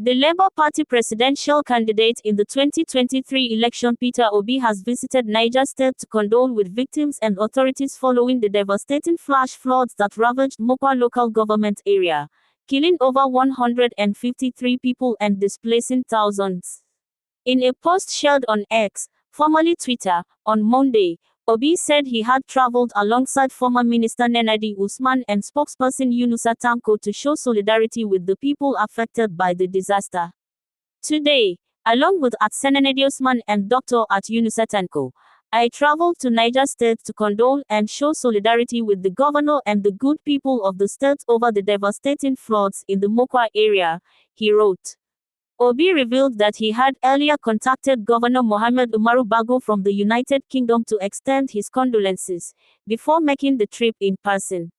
The Labour Party presidential candidate in the 2023 election, Peter Obi, has visited Niger State to condole with victims and authorities following the devastating flash floods that ravaged Mokwa local government area, killing over 153 people and displacing thousands. In a post shared on X, formerly Twitter, on Monday, Obi said he had traveled alongside former Minister Nenadi Usman and spokesperson Yunusa Tanko to show solidarity with the people affected by the disaster. Today, along with Senenadi Usman and Dr. Yunusa Tanko, I traveled to Niger State to condole and show solidarity with the governor and the good people of the state over the devastating floods in the Mokwa area, he wrote. Obi revealed that he had earlier contacted Governor Mohamed Umaru Bago from the United Kingdom to extend his condolences, before making the trip in person.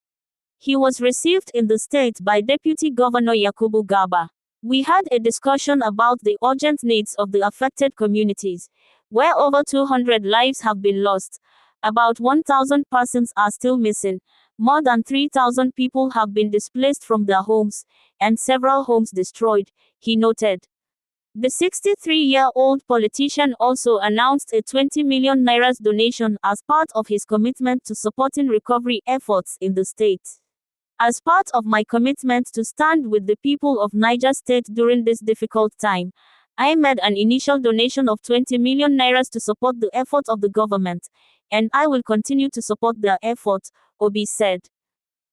He was received in the state by Deputy Governor Yakubu Garba. We had a discussion about the urgent needs of the affected communities, where over 200 lives have been lost, about 1,000 persons are still missing, more than 3,000 people have been displaced from their homes, and several homes destroyed, he noted. The 63-year-old politician also announced a 20 million naira donation as part of his commitment to supporting recovery efforts in the state. As part of my commitment to stand with the people of Niger State during this difficult time, I made an initial donation of 20 million naira to support the efforts of the government, and I will continue to support their efforts, Obi said.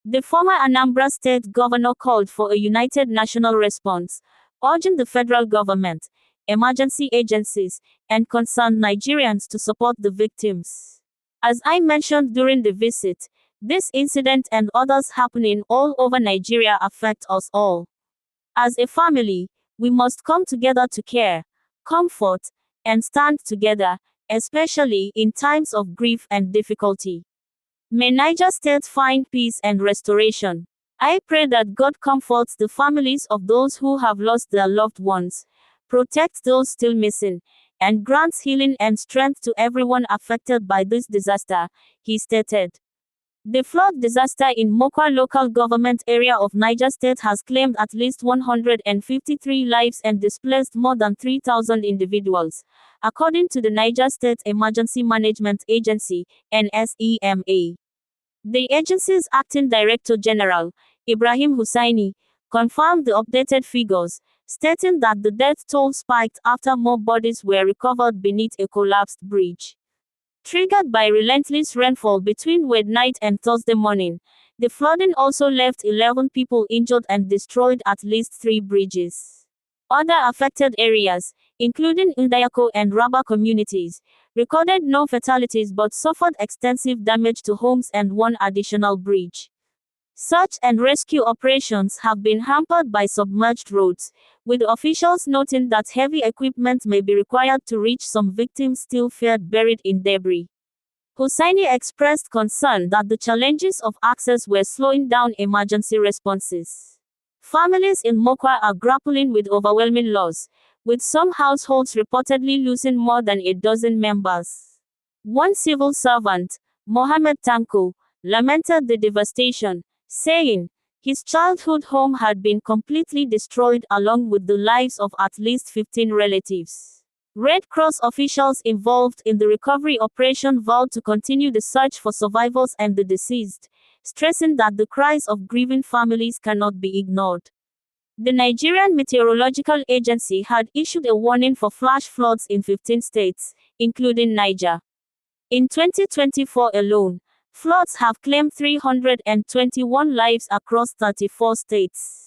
The former Anambra State governor called for a united national response, urging the federal government, emergency agencies, and concerned Nigerians to support the victims. As I mentioned during the visit, this incident and others happening all over Nigeria affect us all. As a family, we must come together to care, comfort, and stand together, especially in times of grief and difficulty. May Niger State find peace and restoration. I pray that God comforts the families of those who have lost their loved ones, protects those still missing, and grants healing and strength to everyone affected by this disaster, he stated. The flood disaster in Mokwa local government area of Niger State has claimed at least 153 lives and displaced more than 3,000 individuals, according to the Niger State Emergency Management Agency, NSEMA. The agency's acting director general, Ibrahim Hussaini, confirmed the updated figures, stating that the death toll spiked after more bodies were recovered beneath a collapsed bridge. Triggered by relentless rainfall between Wednesday night and Thursday morning, the flooding also left 11 people injured and destroyed at least 3 bridges. Other affected areas, including Ndayako and Raba communities, recorded no fatalities but suffered extensive damage to homes and 1 additional bridge. Search and rescue operations have been hampered by submerged roads, with officials noting that heavy equipment may be required to reach some victims still feared buried in debris. Hussaini expressed concern that the challenges of access were slowing down emergency responses. Families in Mokwa are grappling with overwhelming loss, with some households reportedly losing more than a dozen members. One civil servant, Mohamed Tanko, lamented the devastation, saying, his childhood home had been completely destroyed along with the lives of at least 15 relatives. Red Cross officials involved in the recovery operation vowed to continue the search for survivors and the deceased, stressing that the cries of grieving families cannot be ignored. The Nigerian Meteorological Agency had issued a warning for flash floods in 15 states, including Niger. In 2024 alone, floods have claimed 321 lives across 34 states.